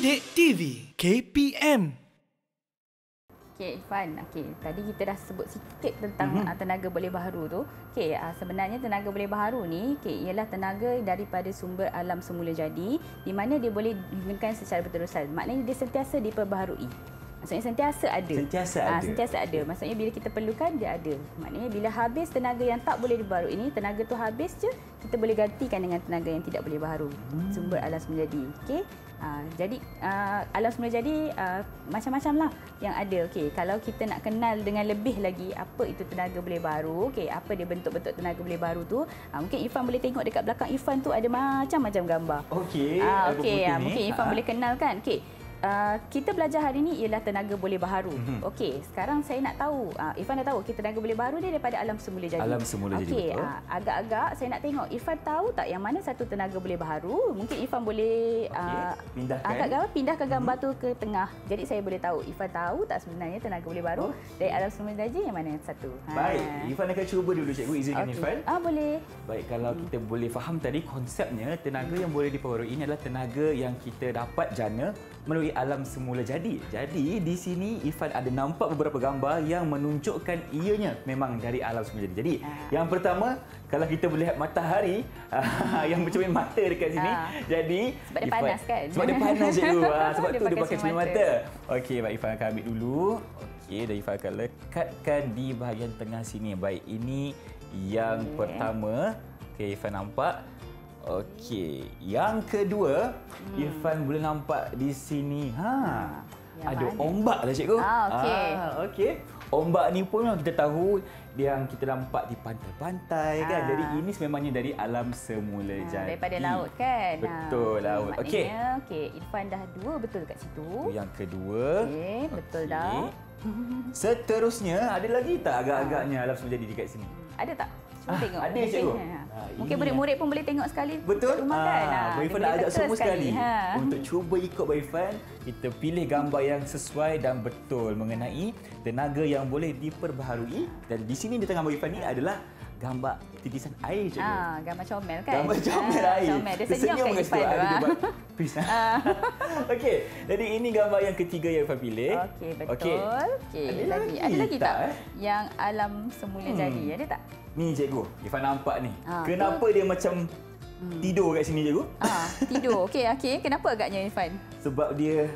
Didik TV KPM. Okey, Irfan. Okey, tadi kita dah sebut sikit tentang tenaga boleh baharu tu. Okey, sebenarnya tenaga boleh baharu ni ialah tenaga daripada sumber alam semula jadi di mana dia boleh digunakan secara berterusan. Maknanya dia sentiasa diperbaharui. Maksudnya sentiasa ada. Sentiasa ada. Maksudnya bila kita perlukan dia ada. Maknanya bila habis tenaga yang tak boleh dibaharui ini, tenaga tu habis je, kita boleh gantikan dengan tenaga yang tidak boleh baharu. Sumber alam semula jadi. Okey. Jadi alam semula jadi macam-macam lah yang ada. Okey, kalau kita nak kenal dengan lebih lagi apa itu tenaga boleh baharu, okey, apa dia bentuk-bentuk tenaga boleh baharu tu, mungkin Irfan boleh tengok dekat belakang Irfan tu ada macam-macam gambar. Okey. Mungkin Irfan boleh kenalkan. Okey. Kita belajar hari ini ialah tenaga boleh baharu. Okey, sekarang saya nak tahu, Irfan dah tahu tenaga boleh baharu dia daripada alam semula jadi. Alam semula jadi, betul. Agak-agak saya nak tengok Irfan tahu tak yang mana satu tenaga boleh baharu? Mungkin Irfan boleh pindahkan gambar tu ke tengah. Jadi saya boleh tahu Irfan tahu tak sebenarnya tenaga boleh baharu dari alam semula jadi yang mana yang satu. Baik, Irfan akan cuba dulu cikgu, izinkan Irfan. Boleh. Baik, kalau kita boleh faham tadi konsepnya tenaga yang boleh diperbaharui ini adalah tenaga yang kita dapat jana melalui alam semula jadi. Jadi di sini Irfan ada nampak beberapa gambar yang menunjukkan ianya memang dari alam semula jadi. Jadi yang pertama, kalau kita boleh lihat matahari yang bercermin mata dekat sini. Jadi sebab dia panas kan? Sebab dia panas cikgu. Sebab tu dia pakai cermin mata. Okey, baik, Irfan akan ambil dulu. Okey, dan Irfan akan lekatkan di bahagian tengah sini. Baik, ini yang pertama. Okey, Irfan nampak. Okey, yang kedua, Irfan boleh nampak di sini. Ada ombak lah cikgu. Okey. Ombak ni pun kita tahu yang kita nampak di pantai-pantai kan. Jadi ini sememangnya dari alam semula jadi. Daripada laut kan. Betul, laut. Okey. Okey, Irfan dah dua betul kat situ. Yang kedua. Okey, betul dah. Seterusnya, ada lagi tak agak-agaknya alam semula jadi dekat sini? Ada tak? Cuba tengok. Ada cikgu. Mungkin murid-murid pun boleh tengok sekali. Betul. Rumah kan. Irfan nak ajak semua sekali. Untuk cuba ikut Irfan, kita pilih gambar yang sesuai dan betul mengenai tenaga yang boleh diperbaharui. Dan di sini di tengah Irfan ni adalah gambar titisan air cikgu. Gambar comel kan. Gambar comel air. Comel. Dia senyum kan Irfan tu. Okey, jadi ini gambar yang ketiga yang Irfan pilih. Okey, betul. Okey, ada lagi tak? Yang alam semula jadi, ada tak? Ni cikgu, Irfan nampak ni. Kenapa dia macam tidur kat sini cikgu? Tidur. Okey. Kenapa agaknya Irfan? Sebab dia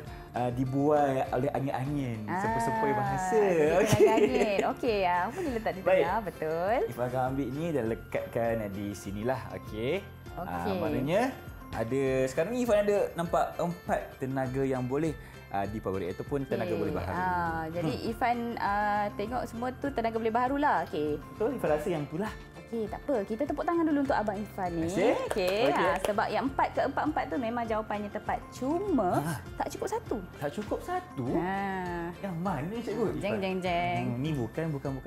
dibuai oleh angin-angin, sepoi-sepoi bahasa. Angin. Okey, apa dia letak di tengah? Betul. Irfan akan ambil ni dan lekatkan di sinilah. Okey. Maknanya sekarang ni Irfan ada nampak 4 tenaga yang boleh diperbaharui ataupun tenaga boleh baharu. Jadi Irfan tengok semua tu tenaga boleh baharu lah. Okey. Betul, Irfan rasa yang itulah. Okey, tak apa. Kita tepuk tangan dulu untuk Abang Irfan ni. Okey. Sebab yang 4 ke 4 tu memang jawapannya tepat. Cuma tak cukup satu. Tak cukup satu? Yang mana cikgu? Jeng. Ni bukan. Yang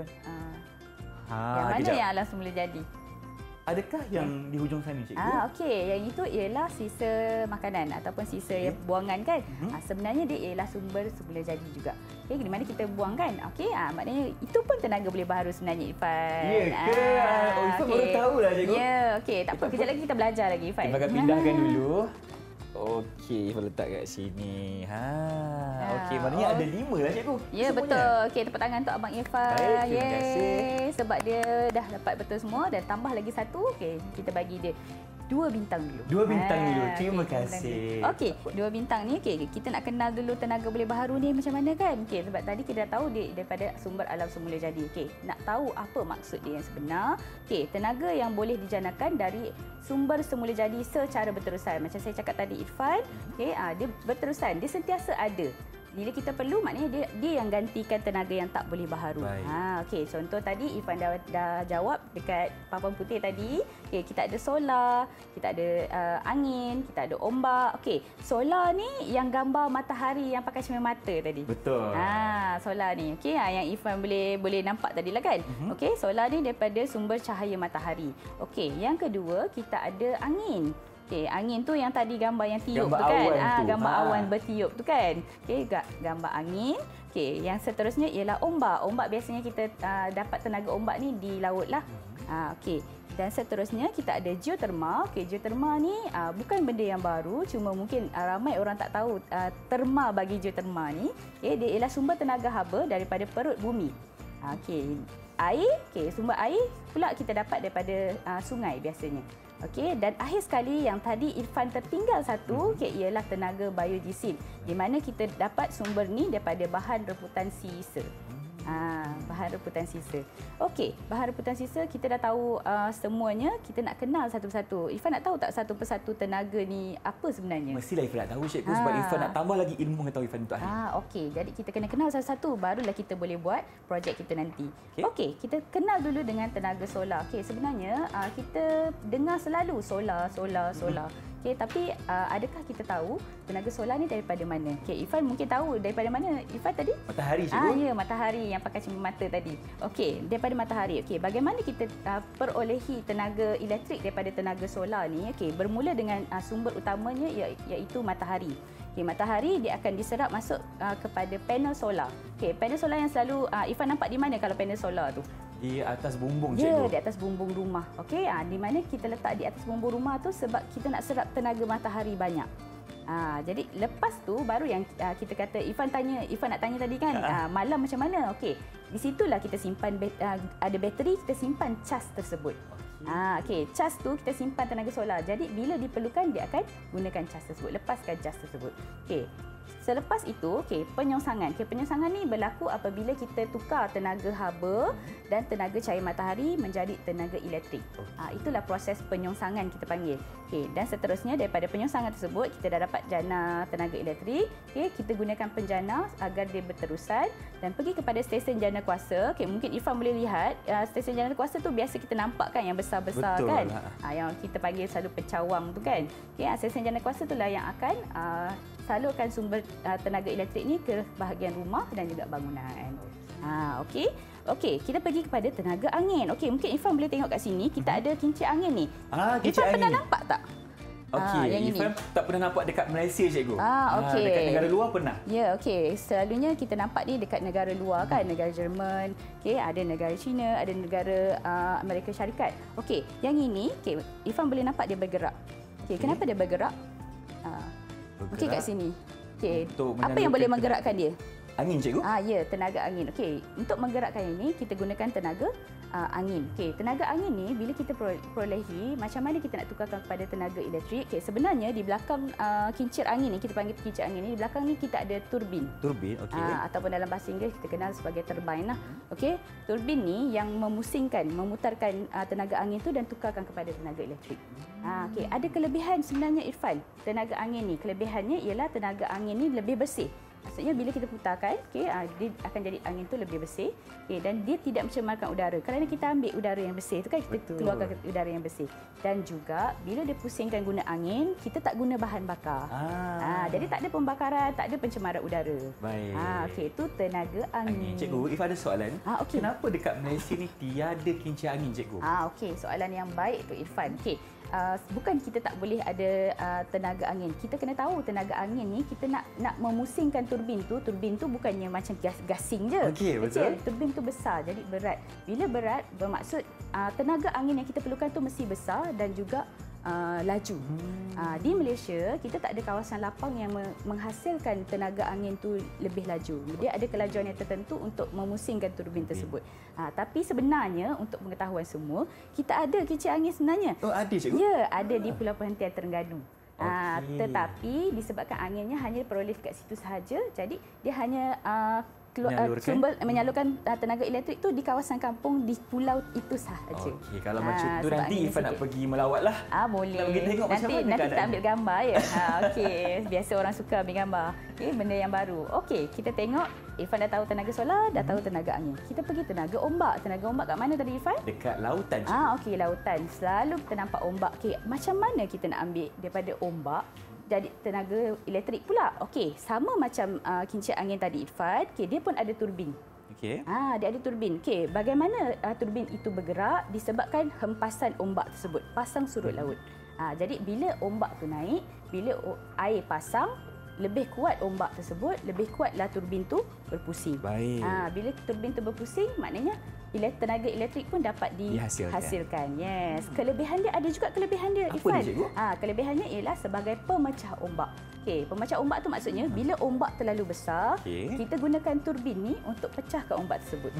mana yang alam semula jadi? Adakah yang di hujung sana cikgu? Okey, yang itu ialah sisa makanan ataupun sisa buangan kan. Sebenarnya dia ialah sumber semula jadi juga. Okey, di mana kita buang kan. Okey, maknanya itu pun tenaga boleh baharu sebenarnya Irfan. Ya ke? Irfan baru tahulah cikgu. Ya, okey. Tak apa, kejap lagi kita belajar lagi Irfan. Kita akan pindahkan dulu. Okey, Irfan letak kat sini. Okey, maknanya ada 5 lah cikgu. Ya, betul. Okey, tepuk tangan untuk Abang Irfan. Baik, terima kasih. Sebab dia dah dapat betul semua dan tambah lagi satu. Okey, kita bagi dia 2 bintang dulu. 2 bintang dulu. Terima kasih. Okey, 2 bintang ni kita nak kenal dulu tenaga boleh baharu ni macam mana kan? Okey, sebab tadi kita dah tahu dia daripada sumber alam semula jadi. Okey, nak tahu apa maksud dia yang sebenar? Okey, tenaga yang boleh dijanakan dari sumber semula jadi secara berterusan. Macam saya cakap tadi Irfan, okey, dia berterusan, dia sentiasa ada. Bila kita perlu, maknanya dia yang gantikan tenaga yang tak boleh baharu. Okey, contoh tadi Irfan dah jawab dekat papan putih tadi. Okey, kita ada solar, kita ada angin, kita ada ombak. Okey, solar ni yang gambar matahari yang pakai cermin mata tadi. Betul. Solar ni. Okey, yang Irfan boleh nampak tadi lah kan. Okey, solar ni daripada sumber cahaya matahari. Okey, yang kedua kita ada angin. Okey, angin tu yang tadi gambar yang tiup Gambar tu kan. awan tu. Gambar awan bertiup tu kan. Okey, gambar angin. Okey, yang seterusnya ialah ombak. Ombak biasanya kita dapat tenaga ombak ni di laut lah. Okey. Dan seterusnya kita ada geoterma. Okey, geoterma ni bukan benda yang baru, cuma mungkin ramai orang tak tahu terma bagi geoterma ni. Okey, dia ialah sumber tenaga haba daripada perut bumi. Okey, air, sumber air pula kita dapat daripada sungai biasanya. Okey, dan akhir sekali yang tadi Irfan tertinggal satu, ialah tenaga biogeosim, di mana kita dapat sumber ni daripada bahan rebutan sisa. Bahan rebutan sisa. Okey, bahan rebutan sisa kita dah tahu semuanya. Kita nak kenal satu persatu. Irfan nak tahu tak satu persatu tenaga ni apa sebenarnya? Mestilah Irfan nak tahu, cikgu, sebab Irfan nak tambah lagi ilmu pengetahuan Irfan untuk hari ini. Okey, jadi kita kena kenal satu-satu, barulah kita boleh buat projek kita nanti. Okey, kita kenal dulu dengan tenaga solar. Okey, sebenarnya kita dengar selalu solar. Okey, tapi adakah kita tahu tenaga solar ni daripada mana? Okey, Irfan mungkin tahu daripada mana Irfan tadi? Matahari, cikgu. Ya, matahari yang pakai cermin mata tadi. Okey, daripada matahari. Okey, bagaimana kita perolehi tenaga elektrik daripada tenaga solar ni? Okey, bermula dengan sumber utamanya iaitu matahari. Okey, matahari dia akan diserap masuk kepada panel solar. Okey, panel solar yang selalu Irfan nampak di mana kalau panel solar tu? Di atas bumbung, Ya, cikgu. di atas bumbung rumah. Okey, di mana kita letak di atas bumbung rumah tu sebab kita nak serap tenaga matahari banyak. Jadi lepas tu baru yang kita kata Irfan nak tanya tadi kan, malam macam mana? Okey, di situlah kita simpan ada bateri, kita simpan cas tersebut. Okey, cas tu kita simpan tenaga solar. Jadi bila diperlukan dia akan gunakan cas tersebut, lepaskan cas tersebut. Okey. Selepas itu, penyongsangan. Penyongsangan ni berlaku apabila kita tukar tenaga haba dan tenaga cahaya matahari menjadi tenaga elektrik. Itulah proses penyongsangan kita panggil. Dan seterusnya daripada penyongsangan tersebut, kita dah dapat jana tenaga elektrik. Kita gunakan penjana agar dia berterusan dan pergi kepada stesen jana kuasa. Mungkin Irfan boleh lihat, stesen jana kuasa tu biasa kita nampak kan yang besar-besar. Betul, kan. Yang kita panggil selalu pencawang tu kan. Stesen jana kuasa itulah yang akan salurkan sumber tenaga elektrik ni ke bahagian rumah dan juga bangunan. Okey. Okey, kita pergi kepada tenaga angin. Okey, mungkin Irfan boleh tengok kat sini, kita ada kincir angin ni. Kincir Irfan angin. pernah nampak tak? Okey, yang Irfan tak pernah nampak dekat Malaysia, cikgu. Okey. Dekat negara luar pernah. Ya, okey. Selalunya kita nampak ni dekat negara luar kan, negara Jerman, ada negara China, ada negara Amerika Syarikat. Okey, yang ini, Irfan boleh nampak dia bergerak. Kenapa dia bergerak? Okey, kat sini. Okey. Apa yang boleh menggerakkan dia? Angin, cikgu? Ya, tenaga angin. Okey, untuk menggerakkan ini kita gunakan tenaga angin. Okey, tenaga angin ni bila kita perolehi, macam mana kita nak tukarkan kepada tenaga elektrik? Okey, sebenarnya di belakang kincir angin ni, kita panggil kincir angin ni, di belakang ni kita ada turbin. Turbin, okey. Ataupun dalam bahasa Inggeris kita kenal sebagai turbine lah. Okey, turbin ni yang memutarkan tenaga angin tu dan tukarkan kepada tenaga elektrik. Okey, ada kelebihan sebenarnya Irfan. Tenaga angin ni, kelebihannya ialah tenaga angin ni lebih bersih. Maksudnya bila kita putarkan, dia akan jadi angin tu lebih bersih, dan dia tidak mencemarkan udara. Kerana kita ambil udara yang bersih tu kan, kita keluarkan udara yang bersih. Dan juga bila dia pusingkan guna angin, kita tak guna bahan bakar. Jadi tak ada pembakaran, tak ada pencemaran udara. Baik. Okey, itu tenaga angin. Cikgu, Irfan ada soalan. Okey. Kenapa dekat Malaysia ni tiada kincir angin, cikgu? Okey, soalan yang baik tu Irfan. Okey. Bukan kita tak boleh ada tenaga angin. Kita kena tahu tenaga angin ni kita nak memusingkan turbin tu bukannya macam gasing je. Okey, betul. Turbin tu besar, jadi berat. Bila berat bermaksud tenaga angin yang kita perlukan tu mesti besar dan juga laju. Di Malaysia kita tak ada kawasan lapang yang menghasilkan tenaga angin tu lebih laju. Dia ada kelajuan yang tertentu untuk memusingkan turbin tersebut. Tapi sebenarnya untuk pengetahuan semua, kita ada kincir angin sebenarnya. Ada, cikgu? Ya, ada di Pulau Perhentian Terengganu. Tetapi disebabkan anginnya hanya peroleh kat situ sahaja, jadi dia hanya menyalurkan tenaga elektrik tu di kawasan kampung di pulau itu sahaja. Okey, kalau macam tu nanti Irfan nak pergi melawatlah. Boleh. Nak pergi tengok macam mana nanti kita ambil gambar ya. Okey, biasa orang suka ambil gambar. Benda yang baru. Okey, kita tengok Irfan dah tahu tenaga solar, dah tahu tenaga angin. Kita pergi tenaga ombak. Tenaga ombak kat mana tadi Irfan? Dekat lautan. Okey, lautan. Selalu kita nampak ombak. Okey, macam mana kita nak ambil daripada ombak jadi tenaga elektrik pula? Okey, sama macam kincir angin tadi Irfan, dia pun ada turbin. Okey. Dia ada turbin. Okey, bagaimana turbin itu bergerak disebabkan hempasan ombak tersebut, pasang surut laut. Jadi bila ombak tu naik, bila air pasang, lebih kuat ombak tersebut, lebih kuatlah turbin tu berpusing. Baik. Bila turbin tu berpusing, maknanya tenaga elektrik pun dapat dihasilkan. Yes. Kelebihan dia, ada juga kelebihan dia, Apa Irfan. dia, cikgu? Kelebihannya ialah sebagai pemecah ombak. Okey, pemecah ombak tu maksudnya bila ombak terlalu besar, kita gunakan turbin ni untuk pecahkan ombak tersebut.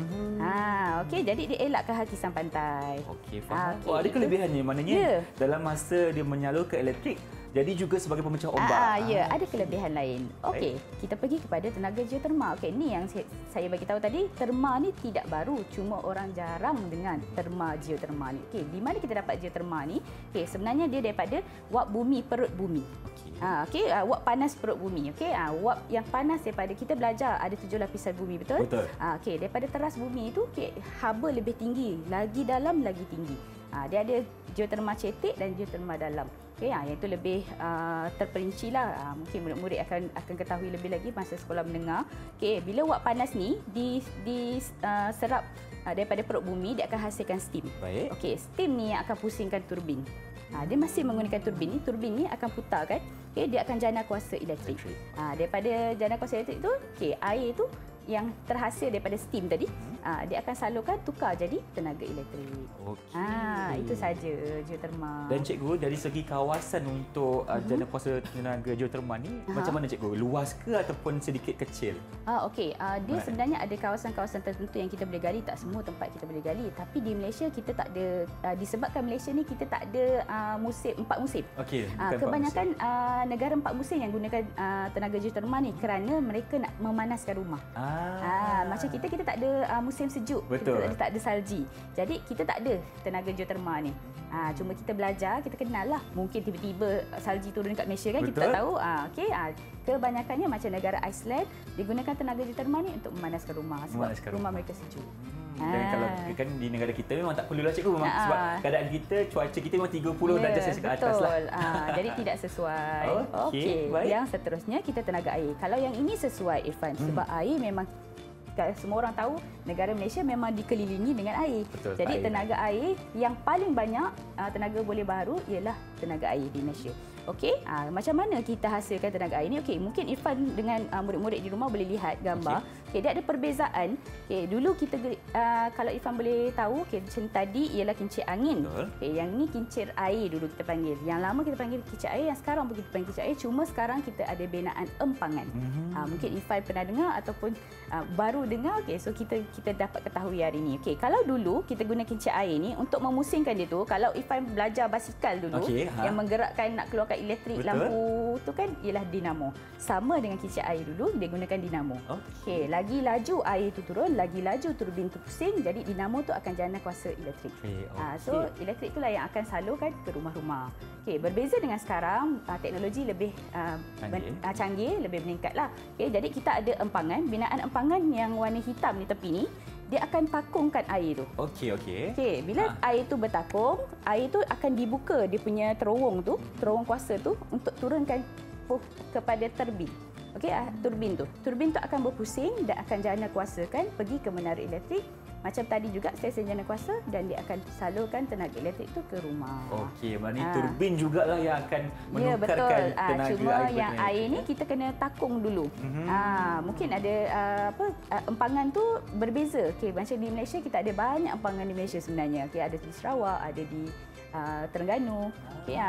Okey, jadi dia elakkan hakisan pantai. Okey, faham. Ada kelebihannya, maknanya dalam masa dia menyalurkan elektrik, jadi juga sebagai pemecah ombak. Ya, ada kelebihan lain. Okey, kita pergi kepada tenaga geotermal. Okey, ni yang saya bagi tahu tadi, terma ni tidak baru, cuma orang jarang dengar terma geotermal ni. Okey, di mana kita dapat geotermal ni? Okey, sebenarnya dia daripada wap bumi, perut bumi. Okey, wap panas perut bumi. Okey, wap yang panas daripada kita belajar ada 7 lapisan bumi, betul? Betul. Okey, daripada teras bumi itu, okey, haba lebih tinggi, lagi dalam lagi tinggi. Dia ada geotermal cetek dan geotermal dalam. Okey, yang itu lebih terperincilah. Mungkin murid-murid akan ketahui lebih lagi masa sekolah menengah. Okey, bila wap panas ni diserap daripada perut bumi, dia akan hasilkan steam. Baik. Okey, steam ni yang akan pusingkan turbin. Dia masih menggunakan turbin ni. Turbin ni akan putar kan. Okey, dia akan jana kuasa elektrik. Daripada jana kuasa elektrik tu, okey, air tu yang terhasil daripada steam tadi, dia akan salurkan tukar jadi tenaga elektrik. Itu saja geotermal. Dan cikgu, dari segi kawasan untuk jana kuasa tenaga geotermal ni, macam mana cikgu? Luas ke ataupun sedikit kecil? Okey, dia sebenarnya ada kawasan-kawasan tertentu yang kita boleh gali, tak semua tempat kita boleh gali. Tapi di Malaysia kita tak ada, disebabkan Malaysia ni kita tak ada 4 musim. Okey, kebanyakan negara 4 musim yang gunakan tenaga geotermal ni kerana mereka nak memanaskan rumah. Macam kita tak ada musim sejuk. Betul. Kita tak ada salji. Jadi kita tak ada tenaga geotermal ni. Cuma kita belajar, kita kenal lah. Mungkin tiba-tiba salji turun dekat Malaysia kan. Betul. Kita tak tahu. Okey. Kebanyakannya macam negara Iceland digunakan tenaga geotermal ni untuk memanaskan rumah sebab rumah mereka sejuk. Dan kalau kan di negara kita memang tak perlulah cikgu, memang sebab keadaan kita, cuaca kita memang 30 darjah Celsius ke atas lah. Jadi tidak sesuai. Okey. Yang seterusnya kita tenaga air. Kalau yang ini sesuai, Irfan, sebab air memang semua orang tahu negara Malaysia memang dikelilingi dengan air. Betul, jadi tenaga air yang paling banyak tenaga boleh baharu ialah tenaga air di Malaysia. Okey, macam mana kita hasilkan tenaga air ni? Okey, mungkin Irfan dengan murid-murid di rumah boleh lihat gambar. Okey, dia ada perbezaan. Okey, dulu kita kalau Irfan boleh tahu, okey, macam tadi ialah kincir angin. Okey, yang ni kincir air dulu kita panggil. Yang lama kita panggil kincir air, yang sekarang pun kita panggil kincir air. Cuma sekarang kita ada binaan empangan. Mungkin Irfan pernah dengar ataupun baru dengar. Okey, so kita dapat ketahui hari ini. Okey, kalau dulu kita guna kincir air ni untuk memusingkan dia tu, kalau Irfan belajar basikal dulu, yang menggerakkan nak keluarkan elektrik, lampu tu kan ialah dinamo. Sama dengan kincir air dulu, dia gunakan dinamo. Okey, lagi laju air tu turun, lagi laju turbin tu pusing, jadi dinamo tu akan jana kuasa elektrik. So elektrik itulah yang akan salurkan ke rumah-rumah. Okey, berbeza dengan sekarang, teknologi lebih canggih, lebih meningkatlah. Okey, jadi kita ada empangan, binaan empangan yang warna hitam ni tepi ni, dia akan takungkan air tu. Okey, bila air tu bertakung, air tu akan dibuka dia punya terowong kuasa tu untuk turunkan kepada turbin. Okey, turbin tu akan berpusing dan akan jana kuasakan pergi ke menara elektrik. Macam tadi juga stesen jana kuasa, dan dia akan salurkan tenaga elektrik tu ke rumah. Okey, maknanya turbin jugalah yang akan menukarkan tenaga cuma air. Yang air ni kita kena takung dulu. Mungkin ada empangan tu berbeza. Okey, macam di Malaysia kita ada banyak empangan di Malaysia sebenarnya. Okey, ada di Sarawak, ada di Terengganu. Okay,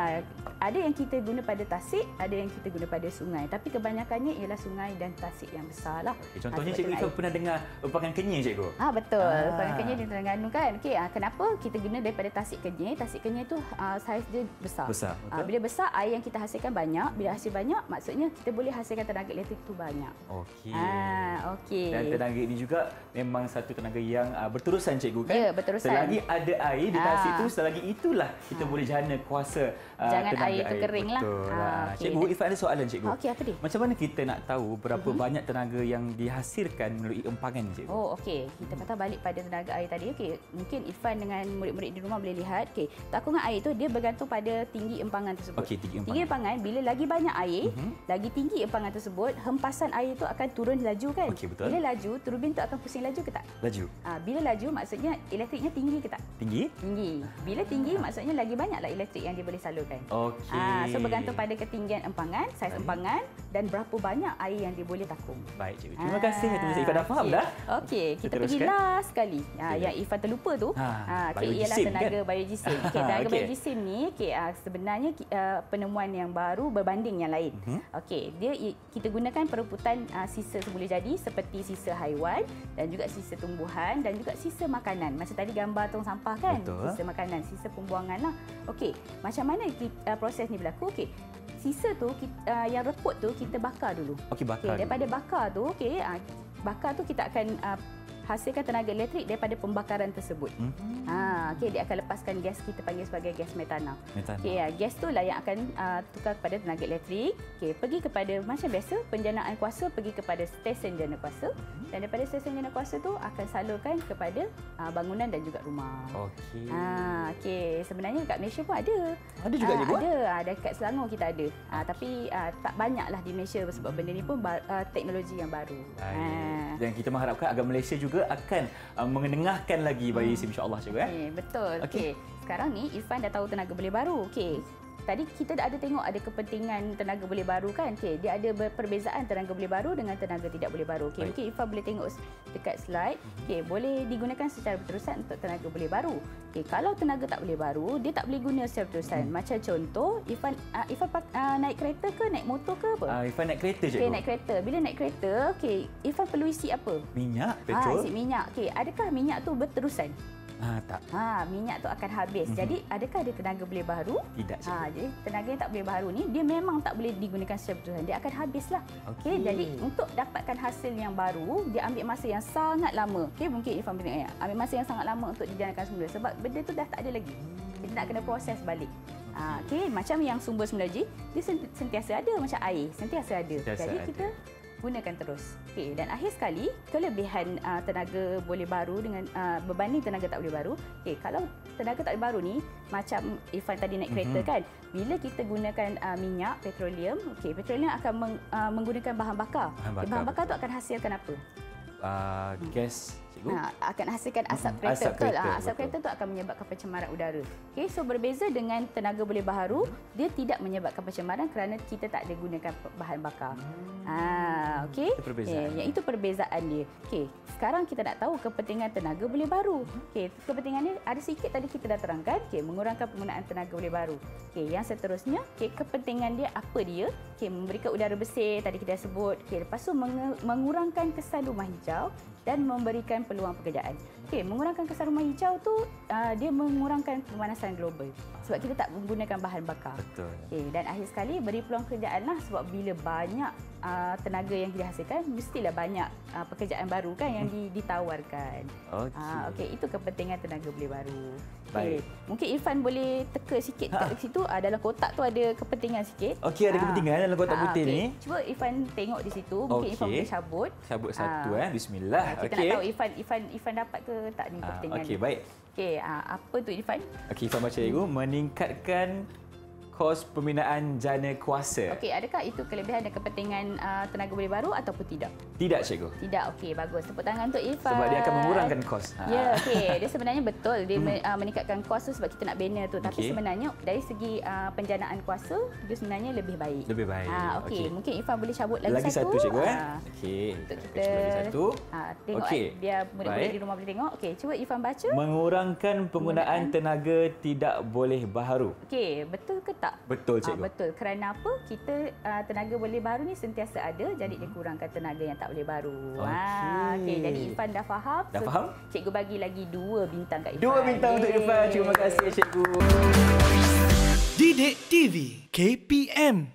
ada yang kita guna pada tasik, ada yang kita guna pada sungai. Tapi kebanyakannya ialah sungai dan tasik yang besar lah. Okay, contohnya cikgu Ifah pernah dengar empangan Kenyir, cikgu? Betul. Empangan Kenyir di Terengganu kan. Okay, kenapa kita guna daripada tasik Kenyir? Tasik Kenyir tu saiz dia besar. Bila besar, air yang kita hasilkan banyak. Bila hasil banyak, maksudnya kita boleh hasilkan tenaga elektrik tu banyak. Okey. Dan tenaga ini juga memang satu tenaga yang berterusan, cikgu kan? Ya, berterusan. Selagi ada air di tasik tu, selagi itulah kita boleh jana kuasa jangan air itu kering lah. Cikgu, Ifah ada soalan, cikgu. Okey, apa dia? Macam mana kita nak tahu berapa banyak tenaga yang dihasilkan melalui empangan, cikgu? Okey. Kita patah balik pada tenaga air tadi. Okey, mungkin Irfan dengan murid-murid di rumah boleh lihat. Okey, takungan air itu dia bergantung pada tinggi empangan tersebut. Okey, tinggi empangan, bila lagi banyak air, lagi tinggi empangan tersebut, hempasan air itu akan turun laju kan? Okey, betul. Bila laju, turbin tu akan pusing laju ke tak? Laju. Bila laju, maksudnya elektriknya tinggi ke tak? Tinggi. Bila tinggi, maksudnya maksudnya lagi banyaklah elektrik yang dia boleh salurkan. Okey. So bergantung pada ketinggian empangan, saiz empangan dan berapa banyak air yang dia boleh takung. Baik, cikgu. Terima kasih. Ifan dah faham dah. Okey, kita pergi last sekali. Yang Ifan terlupa tu, ialah tenaga biojisim. Tenaga biojisim ni sebenarnya penemuan yang baru berbanding yang lain. Okey, kita gunakan perebutan sisa semula jadi seperti sisa haiwan dan juga sisa tumbuhan dan juga sisa makanan. Macam tadi gambar tong sampah kan? Betul. Sisa makanan, sisa pembuangan lah. Okey, macam mana proses ni berlaku? Okey, sisa tu yang reput tu kita bakar dulu. Okey, bakar. Daripada bakar tu, bakar tu kita akan hasilkan tenaga elektrik daripada pembakaran tersebut. Dia akan lepaskan gas, kita panggil sebagai gas metana. Gas tu lah yang akan tukar kepada tenaga elektrik. Pergi kepada macam biasa penjanaan kuasa pergi kepada stesen jana kuasa dan daripada stesen jana kuasa tu akan salurkan kepada bangunan dan juga rumah. Sebenarnya kat Malaysia pun ada. Ada juga cikgu? Ada kat Selangor kita ada. Tapi tak banyaklah di Malaysia sebab benda ni pun teknologi yang baru. Dan kita mengharapkan agar Malaysia juga akan mengendengahkan lagi biojisim insya-Allah cikgu. Betul. Sekarang ni Irfan dah tahu tenaga boleh baru. Tadi kita dah ada tengok ada kepentingan tenaga boleh baru kan. Dia ada perbezaan tenaga boleh baru dengan tenaga tidak boleh baru. Mungkin Irfan boleh tengok dekat slide. Boleh digunakan secara berterusan untuk tenaga boleh baru. Kalau tenaga tak boleh baru, dia tak boleh guna secara berterusan. Macam contoh, Irfan naik kereta ke, naik motor ke apa? Irfan naik kereta cikgu. Naik kereta. Bila naik kereta, Irfan perlu isi apa? Minyak, petrol. Isi minyak. Adakah minyak tu berterusan? Tak. Minyak tu akan habis. Jadi adakah ada tenaga boleh baru? Tidak. Jadi tenaga yang tak boleh baru ni dia memang tak boleh digunakan secara berterusan. Dia akan habislah. Jadi untuk dapatkan hasil yang baru, dia ambil masa yang sangat lama. Mungkin Irfan boleh tengok ambil masa yang sangat lama untuk dijalankan semula sebab benda tu dah tak ada lagi. Kita nak kena proses balik. Macam yang sumber semula dia sentiasa ada macam air, sentiasa ada. Jadi kita gunakan terus. Dan akhir sekali, kelebihan tenaga boleh baru dengan berbanding tenaga tak boleh baru. Kalau tenaga tak boleh baru ni, macam Irfan tadi naik kereta kan, bila kita gunakan minyak, petroleum, petroleum akan menggunakan bahan bakar. Bahan bakar tu akan hasilkan apa? Gas. Akan hasilkan asap kereta. Asap kereta tu akan menyebabkan pencemaran udara. So berbeza dengan tenaga boleh baru, dia tidak menyebabkan pencemaran kerana kita tak ada gunakan bahan bakar. Itu perbezaan. Yang itu perbezaan dia. Sekarang kita nak tahu kepentingan tenaga boleh baru. Kepentingan dia ada sikit tadi kita dah terangkan. Mengurangkan penggunaan tenaga boleh baru. Yang seterusnya, kepentingan dia apa dia? Memberikan udara bersih tadi kita dah sebut. Lepas tu mengurangkan kesan rumah hijau dan memberikan peluang pekerjaan. Mengurangkan kesan rumah hijau tu dia mengurangkan pemanasan global sebab kita tak menggunakan bahan bakar. Betul. Dan akhir sekali beri peluang pekerjaan lah sebab bila banyak tenaga yang dihasilkan mestilah banyak pekerjaan baru kan yang ditawarkan. Itu kepentingan tenaga boleh baru. Mungkin Irfan boleh teka sikit kat situ dalam kotak tu ada kepentingan sikit. Ada kepentingan dalam kotak putih ni. Cuba Irfan tengok di situ. Mungkin Irfan boleh cabut. Cabut satu bismillah. Kita nak tahu Irfan dapat ke tak ni kepentingan. Baik. Apa tu Irfan? Irfan baca cikgu, meningkatkan kos pembinaan jana kuasa. Adakah itu kelebihan dan kepentingan tenaga boleh baru ataupun tidak? Tidak cikgu. Tidak. Bagus. Tepuk tangan untuk Irfan. Sebab dia akan mengurangkan kos. Dia sebenarnya betul dia meningkatkan kos tu sebab kita nak banner tu. Tapi sebenarnya dari segi penjanaan kuasa dia sebenarnya lebih baik. Lebih baik. Mungkin Irfan boleh cabut lagi satu. Lagi satu cikgu Untuk kita lagi satu. Tengok biar murid-murid di rumah boleh tengok. Cuba Irfan baca. Mengurangkan penggunaan tenaga tidak boleh baharu. Betul ke tak? Betul cikgu. Betul. Kerana apa? Kita tenaga boleh baru ni sentiasa ada jadi dia kurangkan tenaga yang tak boleh baru. Jadi Irfan dah faham. Dah faham? Cikgu bagi lagi 2 bintang kat Irfan. 2 bintang untuk Irfan. Terima kasih cikgu. Didik TV KPM